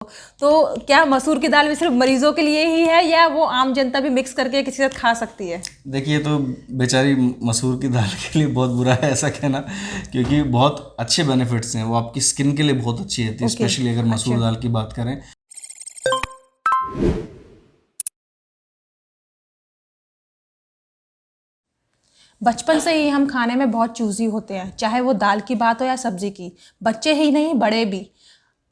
तो क्या मसूर की दाल भी सिर्फ मरीजों के लिए ही है या वो आम जनता भी मिक्स करके किसी के साथ खा सकती है? देखिए, तो बेचारी मसूर की दाल के लिए बहुत बुरा है ऐसा कहना, क्योंकि बहुत अच्छे बेनिफिट्स हैं, वो आपकी स्किन के लिए बहुत अच्छी रहती है, ओके। स्पेशली अगर अच्छा। मसूर दाल की बात करें। बचपन से ही हम खाने में बहुत चूजी होते हैं, चाहे वो दाल की बात हो या सब्जी की। बच्चे ही नहीं, बड़े भी।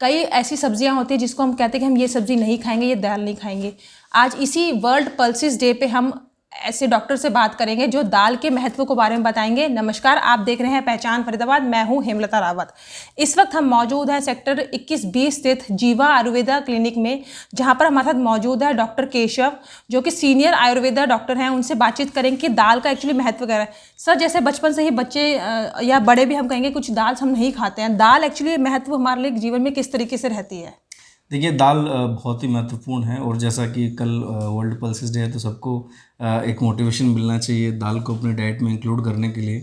कई ऐसी सब्जियां होती हैं जिसको हम कहते हैं कि हम ये सब्जी नहीं खाएंगे, ये दाल नहीं खाएंगे। आज इसी वर्ल्ड पल्सिस डे पे हम ऐसे डॉक्टर से बात करेंगे जो दाल के महत्व के बारे में बताएंगे। नमस्कार, आप देख रहे हैं पहचान फरीदाबाद। मैं हूं हेमलता रावत। इस वक्त हम मौजूद हैं सेक्टर 21B स्थित जीवा आयुर्वेदा क्लिनिक में, जहां पर हमारे साथ मौजूद है डॉक्टर केशव, जो कि सीनियर आयुर्वेदा डॉक्टर हैं। उनसे बातचीत करेंगे कि दाल का एक्चुअली महत्व क्या है। सर, जैसे बचपन से ही बच्चे या बड़े भी हम कहेंगे कुछ दाल हम नहीं खाते हैं, दाल एक्चुअली महत्व हमारे लिए जीवन में किस तरीके से रहती है? देखिए, दाल बहुत ही महत्वपूर्ण है, और जैसा कि कल वर्ल्ड पल्सेस डे है, तो सबको एक मोटिवेशन मिलना चाहिए दाल को अपने डाइट में इंक्लूड करने के लिए।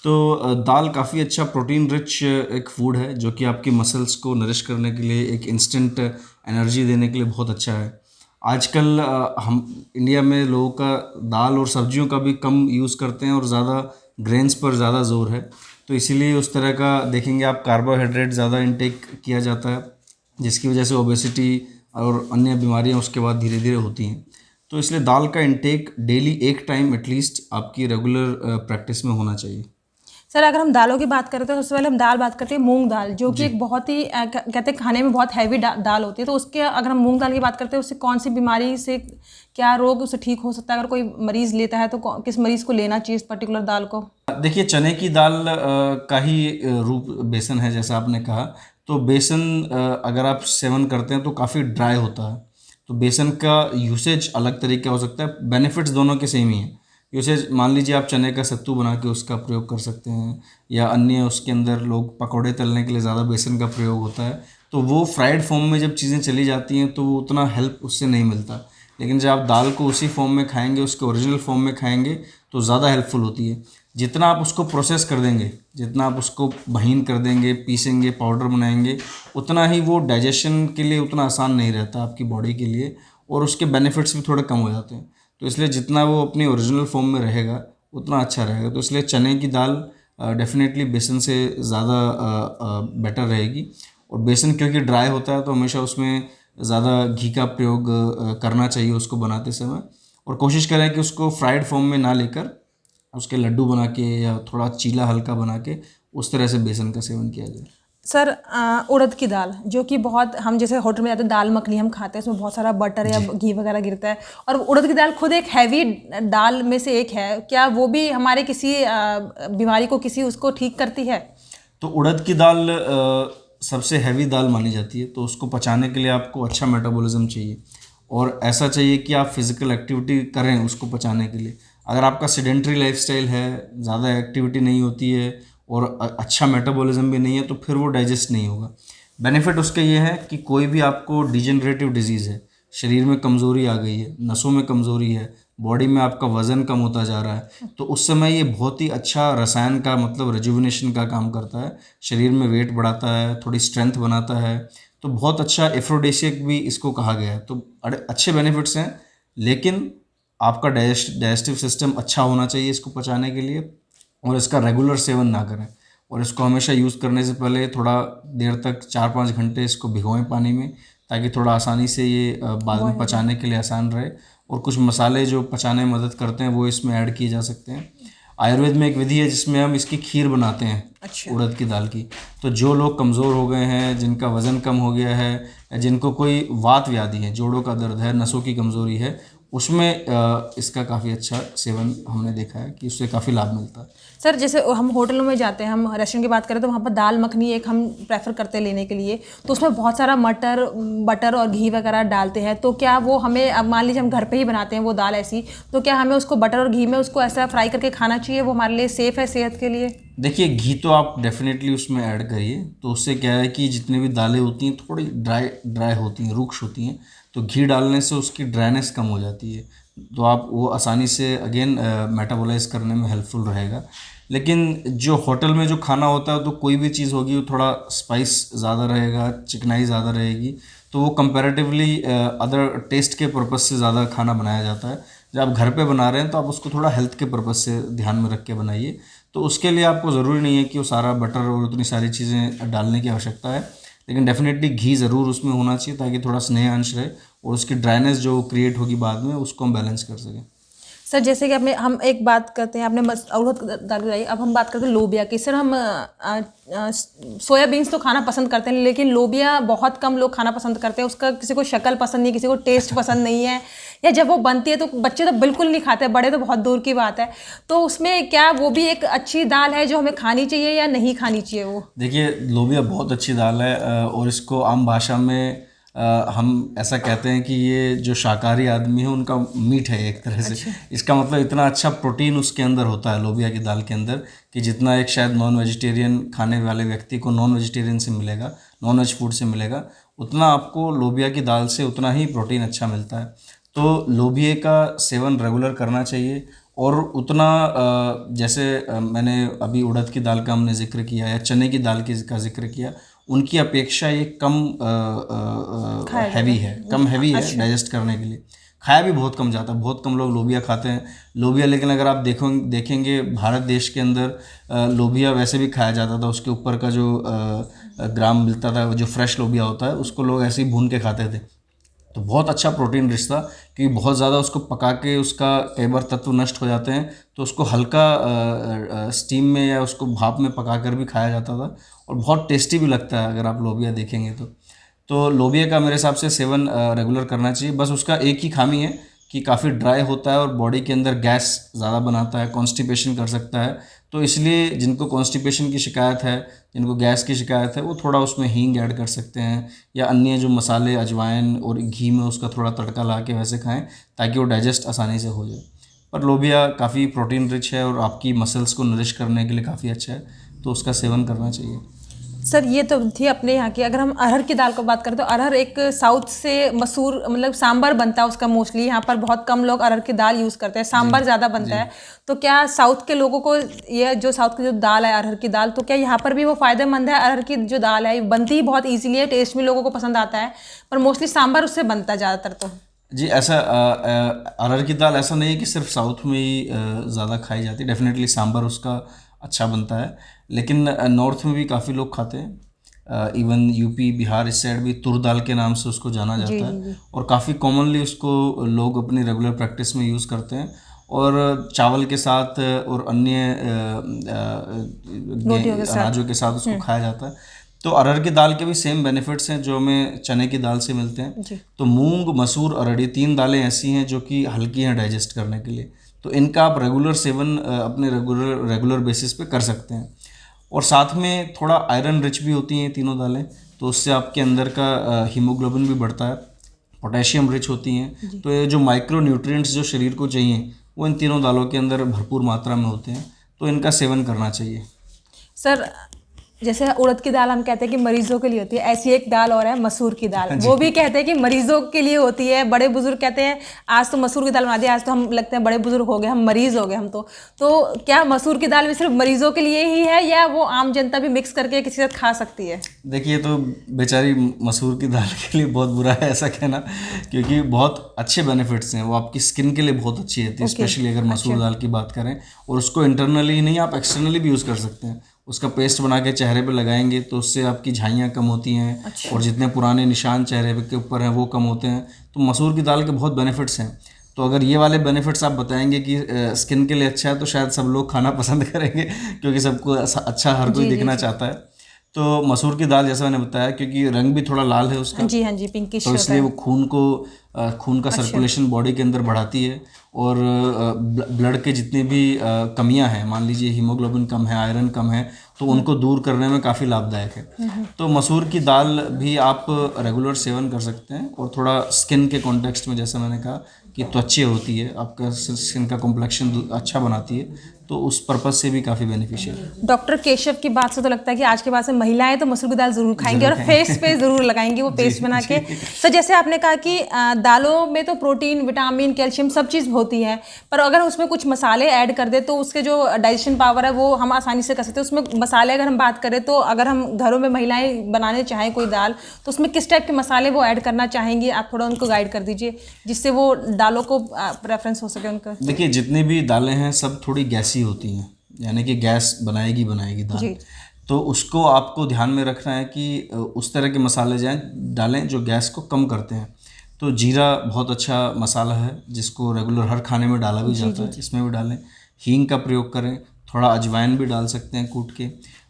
तो दाल काफ़ी अच्छा प्रोटीन रिच एक फूड है, जो कि आपकी मसल्स को नरिश करने के लिए, एक इंस्टेंट एनर्जी देने के लिए बहुत अच्छा है। आजकल हम इंडिया में लोगों का दाल और सब्जियों का भी कम यूज़ करते हैं, और ज़्यादा ग्रेन्स पर ज़्यादा जोर है। तो इसीलिए उस तरह का देखेंगे आप, कार्बोहाइड्रेट ज़्यादा इंटेक किया जाता है, जिसकी वजह से ओबेसिटी और अन्य बीमारियां उसके बाद धीरे धीरे होती हैं। तो इसलिए दाल का इंटेक डेली एक टाइम एटलीस्ट आपकी रेगुलर प्रैक्टिस में होना चाहिए। सर, अगर हम दालों की बात करें तो सबसे पहले हम दाल बात करते हैं मूंग दाल, जो कि जी। एक बहुत ही कहते हैं खाने में बहुत हैवी दाल होती है। तो उसके अगर हम मूंग दाल की बात करते हैं, उससे कौन सी बीमारी से क्या रोग उससे ठीक हो सकता है? अगर कोई मरीज़ लेता है तो किस मरीज़ को लेना चाहिए इस पर्टिकुलर दाल को? देखिए, चने की दाल का ही रूप बेसन है, जैसा आपने कहा। तो बेसन अगर आप सेवन करते हैं तो काफ़ी ड्राई होता है। तो बेसन का यूसेज अलग तरीके का हो सकता है, बेनिफिट्स दोनों के सेम ही हैं। यूसेज, मान लीजिए आप चने का सत्तू बना के उसका प्रयोग कर सकते हैं, या अन्य उसके अंदर लोग पकौड़े तलने के लिए ज़्यादा बेसन का प्रयोग होता है। तो वो फ्राइड फॉर्म में जब चीज़ें चली जाती हैं तो वो उतना हेल्प उससे नहीं मिलता। लेकिन जब आप दाल को उसी फॉर्म में खाएंगे, उसके ओरिजिनल फॉर्म में खाएंगे, तो ज़्यादा हेल्पफुल होती है। जितना आप उसको प्रोसेस कर देंगे, जितना आप उसको महीन कर देंगे, पीसेंगे, पाउडर बनाएंगे, उतना ही वो डाइजेशन के लिए उतना आसान नहीं रहता आपकी बॉडी के लिए, और उसके बेनिफिट्स भी थोड़े कम हो जाते हैं। तो इसलिए जितना वो अपनी ओरिजिनल फॉर्म में रहेगा उतना अच्छा रहेगा। तो इसलिए चने की दाल डेफिनेटली बेसन से ज़्यादा बेटर रहेगी। और बेसन क्योंकि ड्राई होता है, तो हमेशा उसमें ज़्यादा घी का प्रयोग करना चाहिए उसको बनाते समय। और कोशिश करें कि उसको फ्राइड फॉर्म में ना लेकर उसके लड्डू बना के, या थोड़ा चीला हल्का बना के, उस तरह से बेसन का सेवन किया जाए। सर, उड़द की दाल, जो कि बहुत हम जैसे होटल में जाते हैं दाल मखनी हम खाते हैं, उसमें बहुत सारा बटर या घी वगैरह गिरता है, और उड़द की दाल खुद एक हैवी दाल में से एक है। क्या वो भी हमारे किसी बीमारी को किसी उसको ठीक करती है? तो उड़द की दाल सबसे हैवी दाल मानी जाती है, तो उसको पचाने के लिए आपको अच्छा मेटाबॉलिज्म चाहिए, और ऐसा चाहिए कि आप फिज़िकल एक्टिविटी करें उसको पचाने के लिए। अगर आपका सेडेंट्री लाइफस्टाइल है, ज़्यादा एक्टिविटी नहीं होती है, और अच्छा मेटाबॉलिज्म भी नहीं है, तो फिर वो डाइजेस्ट नहीं होगा। बेनिफिट उसके ये है कि कोई भी आपको डिजेनरेटिव डिजीज़ है, शरीर में कमज़ोरी आ गई है, नसों में कमज़ोरी है, बॉडी में आपका वज़न कम होता जा रहा है, तो उस समय ये बहुत ही अच्छा रसायन का, मतलब रिजुविनेशन का काम करता है। शरीर में वेट बढ़ाता है, थोड़ी स्ट्रेंथ बनाता है। तो बहुत अच्छा एफ्रोडेसिक भी इसको कहा गया है। तो अच्छे बेनिफिट्स हैं, लेकिन आपका डाइजेस्टिव सिस्टम अच्छा होना चाहिए इसको पचाने के लिए, और इसका रेगुलर सेवन ना करें। और इसको हमेशा यूज़ करने से पहले थोड़ा देर तक, 4-5 घंटे इसको भिगोएं पानी में, ताकि थोड़ा आसानी से ये बाद में पचाने के लिए आसान रहे। और कुछ मसाले जो पचाने में मदद करते हैं वो इसमें ऐड किए जा सकते हैं। आयुर्वेद में एक विधि है जिसमें हम इसकी खीर बनाते हैं, अच्छा। उड़द की दाल की। तो जो लोग कमज़ोर हो गए हैं, जिनका वज़न कम हो गया है, या जिनको कोई वात व्याधि है, जोड़ों का दर्द है, नसों की कमज़ोरी है, उसमें इसका काफ़ी अच्छा सेवन हमने देखा है कि उससे काफ़ी लाभ मिलता है। सर, जैसे हम होटलों में जाते हैं, हम रेस्टोरेंट की बात करें तो वहाँ पर दाल मखनी एक हम प्रेफर करते हैं लेने के लिए, तो उसमें बहुत सारा मटर बटर और घी वगैरह डालते हैं। तो क्या वो हमें, अब मान लीजिए हम घर पे ही बनाते हैं वो दाल ऐसी, तो क्या हमें उसको बटर और घी में उसको ऐसा फ्राई करके खाना चाहिए? वो हमारे लिए सेफ़ है सेहत के लिए? देखिए, घी तो आप डेफिनेटली उसमें ऐड करिए। तो उससे क्या है कि जितनी भी दालें होती हैं थोड़ी ड्राई ड्राई होती हैं, रुक्ष होती हैं, तो घी डालने से उसकी ड्राइनेस कम हो जाती है। तो आप वो आसानी से अगेन मेटाबोलाइज करने में हेल्पफुल रहेगा। लेकिन जो होटल में जो खाना होता है, तो कोई भी चीज़ होगी वो थोड़ा स्पाइस ज़्यादा रहेगा, चिकनाई ज़्यादा रहेगी, तो वो कंपैरेटिवली अदर टेस्ट के पर्पस से ज़्यादा खाना बनाया जाता है। जब आप घर पे बना रहे हैं तो आप उसको थोड़ा हेल्थ के पर्पस से ध्यान में रख के बनाइए। तो उसके लिए आपको ज़रूरी नहीं है कि वो सारा बटर और उतनी सारी चीज़ें डालने की आवश्यकता है, लेकिन डेफिनेटली घी ज़रूर उसमें होना चाहिए ताकि थोड़ा स्नेह अंश रहे और उसकी ड्राइनेस जो क्रिएट होगी बाद में उसको हम बैलेंस कर सकें। सर जैसे कि आपने हम एक बात करते हैं, आपने उड़द दाल बताई, अब हम बात करते हैं लोबिया की। सर हम सोयाबीन्स तो खाना पसंद करते हैं, लेकिन लोबिया बहुत कम लोग खाना पसंद करते हैं। उसका किसी को शक्ल पसंद नहीं, किसी को टेस्ट पसंद नहीं है, या जब वो बनती है तो बच्चे तो बिल्कुल नहीं खाते, बड़े तो बहुत दूर की बात है। तो उसमें क्या वो भी एक अच्छी दाल है जो हमें खानी चाहिए या नहीं खानी चाहिए? वो देखिए, लोबिया बहुत अच्छी दाल है और इसको आम भाषा में हम ऐसा कहते हैं कि ये जो शाकाहारी आदमी है उनका मीट है एक तरह से। अच्छा। इसका मतलब इतना अच्छा प्रोटीन उसके अंदर होता है लोबिया की दाल के अंदर कि जितना एक शायद नॉन वेजिटेरियन खाने वाले व्यक्ति को नॉन वेजिटेरियन से मिलेगा, नॉन वेज फूड से मिलेगा, उतना आपको लोबिया की दाल से उतना ही प्रोटीन अच्छा मिलता है। तो लोबिया का सेवन रेगुलर करना चाहिए और उतना जैसे मैंने अभी उड़द की दाल का हमने जिक्र किया या चने की दाल का जिक्र किया, उनकी अपेक्षा ये कम हैवी है, कम हैवी है डाइजेस्ट करने के लिए। खाया भी बहुत कम जाता है, बहुत कम लोग लोबिया खाते हैं लोबिया। लेकिन अगर आप देखेंगे भारत देश के अंदर लोबिया वैसे भी खाया जाता था, उसके ऊपर का जो ग्राम मिलता था, जो फ्रेश लोबिया होता है उसको लोग ऐसे ही भून के खाते थे। तो बहुत अच्छा प्रोटीन रिच था, क्योंकि बहुत ज़्यादा उसको पका के उसका कई बार तत्व नष्ट हो जाते हैं, तो उसको हल्का स्टीम में या उसको भाप में पका कर भी खाया जाता था और बहुत टेस्टी भी लगता है अगर आप लोबिया देखेंगे तो लोबिया का मेरे हिसाब से सेवन रेगुलर करना चाहिए। बस उसका एक ही खामी है कि काफ़ी ड्राई होता है और बॉडी के अंदर गैस ज़्यादा बनाता है, कॉन्स्टिपेशन कर सकता है। तो इसलिए जिनको कॉन्स्टिपेशन की शिकायत है, जिनको गैस की शिकायत है, वो थोड़ा उसमें हींग ऐड कर सकते हैं या अन्य जो मसाले अजवाइन और घी में उसका थोड़ा तड़का ला के वैसे खाएं ताकि वो डाइजेस्ट आसानी से हो जाए। पर लोबिया काफ़ी प्रोटीन रिच है और आपकी मसल्स को नरिश करने के लिए काफ़ी अच्छा है, तो उसका सेवन करना चाहिए। सर ये तो थी अपने यहाँ की। अगर हम अरहर की दाल को बात करें तो अरहर एक साउथ से मसूर, मतलब सांभर बनता है उसका मोस्टली। यहाँ पर बहुत कम लोग अरहर की दाल यूज़ करते हैं, सांभर ज़्यादा बनता है। तो क्या साउथ के लोगों को ये जो साउथ की जो दाल है अरहर की दाल, तो क्या यहाँ पर भी वो फ़ायदेमंद है? अरहर की जो दाल है बनती ही बहुत ईजीली है, टेस्ट भी लोगों को पसंद आता है, पर मोस्टली सांभर उससे बनता है ज़्यादातर। तो जी, ऐसा अरहर की दाल ऐसा नहीं है कि सिर्फ साउथ में ही ज़्यादा खाई जाती है। डेफिनेटली सांभर उसका अच्छा बनता है, लेकिन नॉर्थ में भी काफ़ी लोग खाते हैं। इवन यूपी बिहार इस साइड भी तुर दाल के नाम से उसको जाना जाता है और काफ़ी कॉमनली उसको लोग अपनी रेगुलर प्रैक्टिस में यूज़ करते हैं और चावल के साथ और अन्य अनाजों के साथ उसको खाया जाता है। तो अरहर की दाल के भी सेम बेनिफिट्स हैं जो हमें चने की दाल से मिलते हैं। तो मूंग, मसूर, अरहर, 3 दालें ऐसी हैं जो कि हल्की हैं डाइजेस्ट करने के लिए, तो इनका आप रेगुलर सेवन अपने रेगुलर बेसिस पे कर सकते हैं। और साथ में थोड़ा आयरन रिच भी होती हैं तीनों दालें, तो उससे आपके अंदर का हीमोग्लोबिन भी बढ़ता है। पोटेशियम रिच होती हैं, तो ये जो माइक्रो न्यूट्रिएंट्स जो शरीर को चाहिए वो इन तीनों दालों के अंदर भरपूर मात्रा में होते हैं, तो इनका सेवन करना चाहिए। सर जैसे उड़द की दाल हम कहते हैं कि मरीजों के लिए होती है, ऐसी एक दाल और है मसूर की दाल, वो भी कहते हैं कि मरीजों के लिए होती है। बड़े बुजुर्ग कहते हैं आज तो मसूर की दाल बना दी, आज तो हम लगते हैं बड़े बुजुर्ग हो गए, हम मरीज हो गए हम तो क्या मसूर की दाल भी सिर्फ मरीजों के लिए ही है या वो आम जनता भी मिक्स करके किसी के साथ खा सकती है? देखिए, तो बेचारी मसूर की दाल के लिए बहुत बुरा है ऐसा कहना, क्योंकि बहुत अच्छे बेनिफिट्स हैं, वो आपकी स्किन के लिए बहुत अच्छी रहती है। स्पेशली अगर मसूर दाल की बात करें, और उसको इंटरनली ही नहीं आप एक्सटर्नली भी यूज़ कर सकते हैं। उसका पेस्ट बना के चेहरे पे लगाएंगे तो उससे आपकी झाइयाँ कम होती हैं और जितने पुराने निशान चेहरे के ऊपर हैं वो कम होते हैं। तो मसूर की दाल के बहुत बेनिफिट्स हैं। तो अगर ये वाले बेनिफिट्स आप बताएंगे कि स्किन के लिए अच्छा है, तो शायद सब लोग खाना पसंद करेंगे, क्योंकि सबको अच्छा हर कोई दिखना चाहता है। तो मसूर की दाल जैसा मैंने बताया, क्योंकि रंग भी थोड़ा लाल है उसका, जी हाँ जी, पिंकिश, तो इसलिए वो खून का सर्कुलेशन बॉडी के अंदर बढ़ाती है और ब्लड के जितनी भी कमियां हैं, मान लीजिए हीमोग्लोबिन कम है, आयरन कम है, तो उनको दूर करने में काफ़ी लाभदायक है। तो मसूर की दाल भी आप रेगुलर सेवन कर सकते हैं और थोड़ा स्किन के कॉन्टेक्स्ट में, जैसा मैंने कहा कि त्वचा होती है, आपका स्किन का कॉम्प्लेक्शन अच्छा बनाती है, तो उस पर्पज़ से भी काफ़ी बेनिफिशियल है। डॉक्टर केशव की बात से तो लगता है कि आज के बाद से महिलाएं तो मसूर की दाल जरूर खाएंगी और फेस पे जरूर लगाएंगी वो पेस्ट बना के। सर जैसे आपने कहा कि दालों में तो प्रोटीन, विटामिन, कैल्शियम सब चीज़ होती है, पर अगर उसमें कुछ मसाले ऐड कर दे तो उसके जो डाइजेशन पावर है वो हम आसानी से कर सकते हैं। उसमें मसाले अगर हम बात करें तो अगर हम घरों में महिलाएं बनाने चाहें कोई दाल तो उसमें किस टाइप के मसाले वो ऐड करना चाहेंगी, आप थोड़ा उनको गाइड कर दीजिए जिससे वो दालों को प्रेफरेंस हो सके उनका। देखिए जितनी भी दालें हैं सब थोड़ी गैसी होती हैं, यानी कि गैस बनाएगी दाल। जी। तो उसको आपको ध्यान में रखना है कि उस तरह के मसाले डालें जो गैस को कम करते हैं। तो जीरा बहुत अच्छा मसाला है जिसको रेगुलर हर खाने में डाला भी जाता है, इसमें भी डालें। हींग का प्रयोग करें, थोड़ा अजवाइन भी डाल सकते हैं कूट के।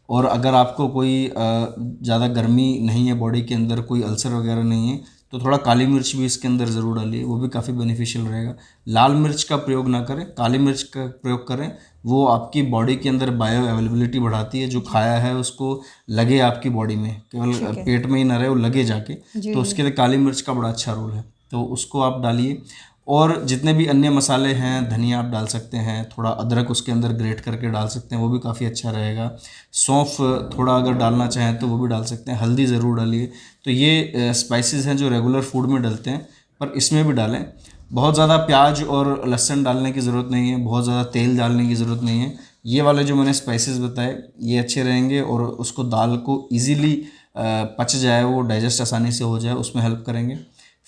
और अगर आपको कोई ज़्यादा गर्मी नहीं है बॉडी के अंदर, कोई अल्सर वगैरह नहीं है, तो थोड़ा काली मिर्च भी इसके अंदर ज़रूर डालिए, वो भी काफ़ी बेनिफिशियल रहेगा। लाल मिर्च का प्रयोग ना करें, काली मिर्च का प्रयोग करें, वो आपकी बॉडी के अंदर बायो अवेलेबिलिटी बढ़ाती है। जो खाया है उसको लगे आपकी बॉडी में, केवल पेट में ही ना रहे, वो लगे जाके, तो उसके लिए काली मिर्च का बड़ा अच्छा रोल है, तो उसको आप डालिए। और जितने भी अन्य मसाले हैं, धनिया आप डाल सकते हैं, थोड़ा अदरक उसके अंदर ग्रेट करके डाल सकते हैं, वो भी काफ़ी अच्छा रहेगा। सौंफ थोड़ा अगर डालना चाहें तो वो भी डाल सकते हैं, हल्दी ज़रूर डालिए। तो ये स्पाइसेस हैं जो रेगुलर फूड में डलते हैं, पर इसमें भी डालें। बहुत ज़्यादा प्याज और लहसुन डालने की ज़रूरत नहीं है, बहुत ज़्यादा तेल डालने की ज़रूरत नहीं है। ये वाले जो मैंने स्पाइसेस बताए ये अच्छे रहेंगे और उसको दाल को ईज़िली पच जाए, वो डाइजेस्ट आसानी से हो जाए, उसमें हेल्प करेंगे।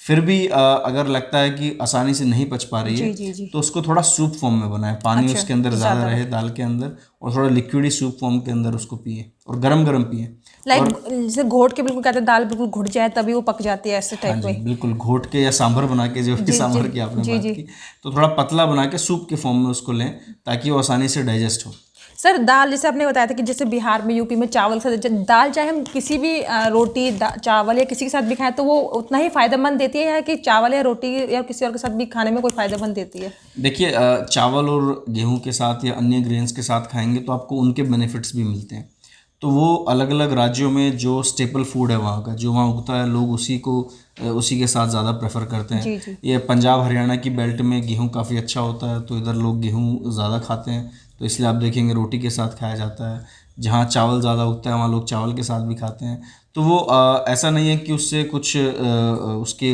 फिर भी अगर लगता है कि आसानी से नहीं पच पा रही है तो उसको थोड़ा सूप फॉर्म में बनाएं, पानी उसके अंदर ज़्यादा रहे दाल के अंदर, और थोड़ा लिक्विडी सूप फॉर्म के अंदर उसको पिए और गरम गरम पिए। लाइक जैसे घोट के, बिल्कुल कहते हैं दाल बिल्कुल घुट जाए तभी वो पक जाती है, ऐसे टाइप में। बिल्कुल घोट के या सांभर बना के, जो कि सांभर की आपने बात की, तो थोड़ा पतला बना के सूप के फॉर्म में उसको लें ताकि वो आसानी से डाइजेस्ट हो। सर दाल जैसे आपने बताया था कि जैसे बिहार में, यूपी में चावल के साथ दाल, चाहे हम किसी भी रोटी चावल या किसी के साथ भी खाएं तो वो उतना ही फ़ायदेमंद देती है, या कि चावल या रोटी या किसी और के साथ भी खाने में कोई फ़ायदेमंद देती है? देखिए चावल और गेहूं के साथ या अन्य ग्रेन्स के साथ खाएंगे तो आपको उनके बेनिफिट्स भी मिलते हैं। तो वो अलग अलग राज्यों में जो स्टेपल फूड है वहाँ का, जो वहाँ उगता है, लोग उसी के साथ ज़्यादा प्रेफर करते हैं। जी। ये पंजाब हरियाणा की बेल्ट में गेहूँ काफ़ी अच्छा होता है, तो इधर लोग गेहूँ ज़्यादा खाते हैं, तो इसलिए आप देखेंगे रोटी के साथ खाया जाता है। जहाँ चावल ज़्यादा उगता है वहाँ लोग चावल के साथ भी खाते हैं। तो वो ऐसा नहीं है कि उससे कुछ उसके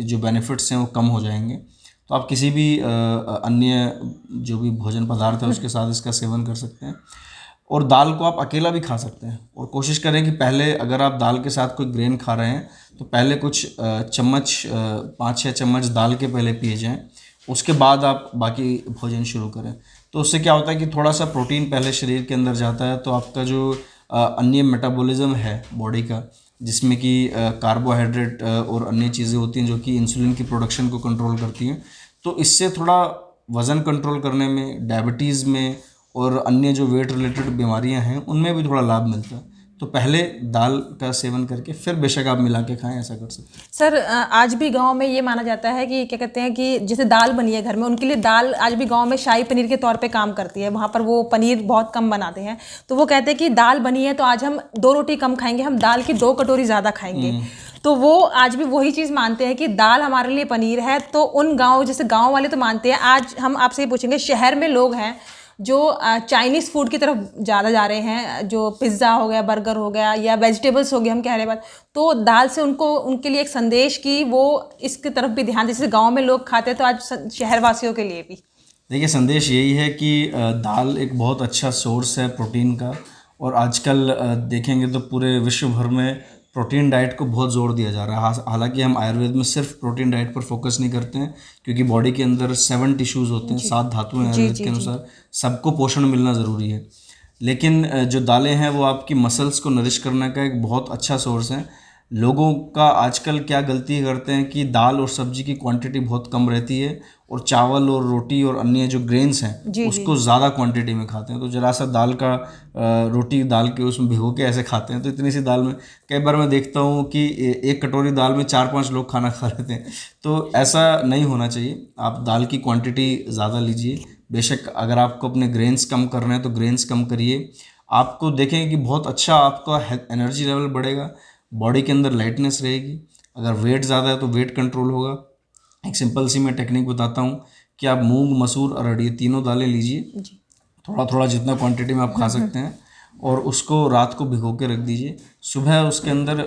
जो बेनिफिट्स हैं वो कम हो जाएंगे। तो आप किसी भी अन्य जो भी भोजन पदार्थ है उसके साथ इसका सेवन कर सकते हैं। और दाल को आप अकेला भी खा सकते हैं, और कोशिश करें कि पहले अगर आप दाल के साथ कोई ग्रेन खा रहे हैं तो पहले कुछ चम्मच 5-6 चम्मच दाल के पहले पिए जाएं, उसके बाद आप बाकी भोजन शुरू करें। तो उससे क्या होता है कि थोड़ा सा प्रोटीन पहले शरीर के अंदर जाता है, तो आपका जो अन्य मेटाबॉलिज्म है बॉडी का, जिसमें कि कार्बोहाइड्रेट और अन्य चीज़ें होती हैं जो कि इंसुलिन की प्रोडक्शन को कंट्रोल करती हैं, तो इससे थोड़ा वज़न कंट्रोल करने में, डायबिटीज़ में और अन्य जो वेट रिलेटेड बीमारियां हैं उनमें भी थोड़ा लाभ मिलता है। तो पहले दाल का सेवन करके फिर बेशक आप मिला के खाएं, ऐसा कर सकते हैं। सर आज भी गांव में ये माना जाता है कि क्या कहते हैं कि जैसे दाल बनी है घर में, उनके लिए दाल आज भी गांव में शाही पनीर के तौर पे काम करती है। वहाँ पर वो पनीर बहुत कम बनाते हैं, तो वो कहते हैं कि दाल बनी है तो आज हम 2 रोटी कम खाएंगे, हम दाल की 2 कटोरी ज़्यादा खाएंगे। तो वो आज भी वही चीज़ मानते हैं कि दाल हमारे लिए पनीर है। तो उन गाँव, जैसे गाँव वाले तो मानते हैं। आज हम आपसे ये पूछेंगे, शहर में लोग हैं जो चाइनीज़ फूड की तरफ ज़्यादा जा रहे हैं, जो पिज़्ज़ा हो गया, बर्गर हो गया, या वेजिटेबल्स हो गए, हम कह रहे हैं, तो दाल से उनको, उनके लिए एक संदेश कि वो इसकी तरफ भी ध्यान, जैसे गांव में लोग खाते हैं तो आज शहरवासियों के लिए भी। देखिए संदेश यही है कि दाल एक बहुत अच्छा सोर्स है प्रोटीन का, और आजकल देखेंगे तो पूरे विश्व भर में प्रोटीन डाइट को बहुत जोर दिया जा रहा है। हालांकि हम आयुर्वेद में सिर्फ प्रोटीन डाइट पर फोकस नहीं करते हैं, क्योंकि बॉडी के अंदर 7 टिश्यूज़ होते हैं, 7 धातुएं हैं आयुर्वेद के अनुसार, सबको पोषण मिलना ज़रूरी है। लेकिन जो दालें हैं वो आपकी मसल्स को नरिश करने का एक बहुत अच्छा सोर्स है। लोगों का आजकल क्या गलती करते हैं कि दाल और सब्जी की क्वांटिटी बहुत कम रहती है, और चावल और रोटी और अन्य जो ग्रेन्स हैं उसको ज़्यादा क्वांटिटी में खाते हैं। तो जरा सा दाल का रोटी डाल के उसमें भिगो के ऐसे खाते हैं, तो इतनी सी दाल में कई बार मैं देखता हूँ कि 1 कटोरी दाल में 4-5 लोग खाना खा लेते हैं। तो ऐसा नहीं होना चाहिए, आप दाल की क्वांटिटी ज़्यादा लीजिए। बेशक अगर आपको अपने ग्रेन्स कम करना है तो ग्रेन्स कम करिए, आपको देखेंगे कि बहुत अच्छा आपका एनर्जी लेवल बढ़ेगा, बॉडी के अंदर लाइटनेस रहेगी। अगर वेट ज़्यादा है तो वेट कंट्रोल होगा। एक सिंपल सी मैं टेक्निक बताता हूँ कि आप मूंग, मसूर, अरहर ये तीनों दालें लीजिए, थोड़ा थोड़ा जितना क्वांटिटी में आप खा सकते हैं, और उसको रात को भिगो के रख दीजिए। सुबह उसके अंदर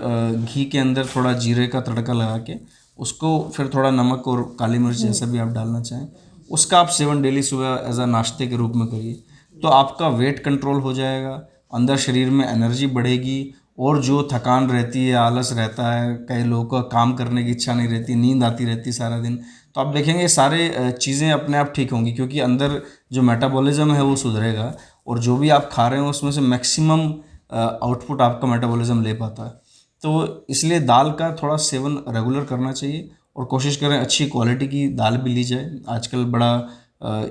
घी के अंदर थोड़ा जीरे का तड़का लगा के उसको फिर थोड़ा नमक और काली मिर्च जैसा भी आप डालना चाहें, उसका आप सेवन डेली सुबह एज अ नाश्ते के रूप में करिए। तो आपका वेट कंट्रोल हो जाएगा, अंदर शरीर में एनर्जी बढ़ेगी, और जो थकान रहती है, आलस रहता है, कई लोगों को काम करने की इच्छा नहीं रहती, नींद आती रहती सारा दिन, तो आप देखेंगे ये सारे चीज़ें अपने आप ठीक होंगी, क्योंकि अंदर जो मेटाबॉलिज्म है वो सुधरेगा, और जो भी आप खा रहे हो उसमें से मैक्सिमम आउटपुट आपका मेटाबॉलिज्म ले पाता है। तो इसलिए दाल का थोड़ा सेवन रेगुलर करना चाहिए, और कोशिश करें अच्छी क्वालिटी की दाल भी ली जाए। आजकल बड़ा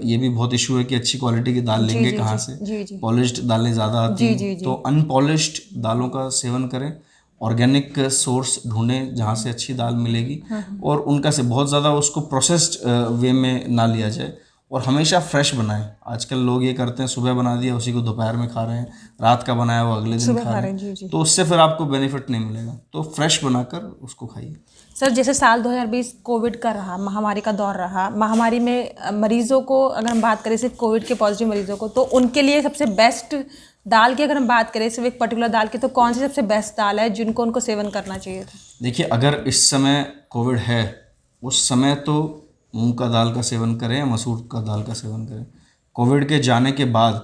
ये भी बहुत इशू है कि अच्छी क्वालिटी की दाल लेंगे कहाँ से, पॉलिश्ड दालें ज़्यादा आती हैं, तो अनपॉलिश्ड दालों का सेवन करें, ऑर्गेनिक सोर्स ढूंढें जहाँ से अच्छी दाल मिलेगी, और उनका से बहुत ज़्यादा उसको प्रोसेस्ड वे में ना लिया जाए, और हमेशा फ्रेश बनाएं। आजकल लोग ये करते हैं, सुबह बना दिया उसी को दोपहर में खा रहे हैं, रात का बनाया वो अगले दिन खा रहे हैं, तो उससे फिर आपको बेनिफिट नहीं मिलेगा। तो फ्रेश बनाकर उसको खाइए। सर, जैसे साल 2020 कोविड का रहा, महामारी का दौर रहा, महामारी में मरीजों को अगर हम बात करें सिर्फ कोविड के पॉजिटिव मरीजों को, तो उनके लिए सबसे बेस्ट दाल की अगर हम बात करें सिर्फ एक पर्टिकुलर दाल की, तो कौन सी सबसे बेस्ट दाल है जिनको उनको सेवन करना चाहिए था? देखिए, अगर इस समय कोविड है, उस समय तो मूंग का दाल का सेवन करें या मसूर का दाल का सेवन करें। कोविड के जाने के बाद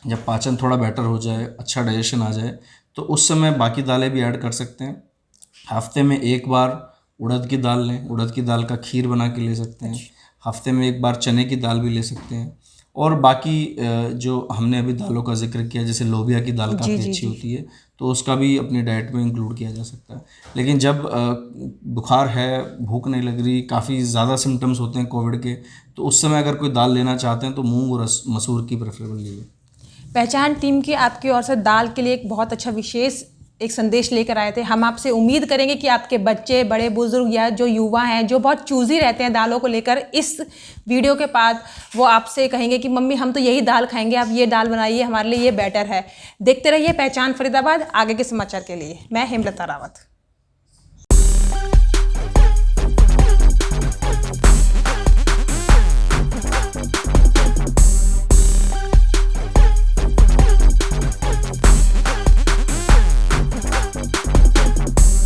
जब पाचन थोड़ा बेटर हो जाए, अच्छा डाइजेशन आ जाए, तो उस समय बाकी दालें भी ऐड कर सकते हैं। हफ्ते में एक बार उड़द की दाल लें, उड़द की दाल का खीर बना के ले सकते हैं। हफ्ते में एक बार चने की दाल भी ले सकते हैं, और बाकी जो हमने अभी दालों का जिक्र किया, जैसे लोबिया की दाल काफ़ी अच्छी होती है, तो उसका भी अपनी डाइट में इंक्लूड किया जा सकता है। लेकिन जब बुखार है, भूख नहीं लग रही, काफ़ी ज़्यादा सिम्टम्स होते हैं कोविड के, तो उस समय अगर कोई दाल लेना चाहते हैं तो मूंग और मसूर की प्रेफरेबल लीजिए। पहचान टीम की आपकी ओर से दाल के लिए एक बहुत अच्छा विशेष एक संदेश लेकर आए थे। हम आपसे उम्मीद करेंगे कि आपके बच्चे, बड़े बुजुर्ग या जो युवा हैं जो बहुत चूज़ी रहते हैं दालों को लेकर, इस वीडियो के बाद वो आपसे कहेंगे कि मम्मी हम तो यही दाल खाएंगे, आप ये दाल बनाइए, हमारे लिए ये बेटर है। देखते रहिए पहचान फरीदाबाद। आगे के समाचार के लिए मैं हेमलता रावत।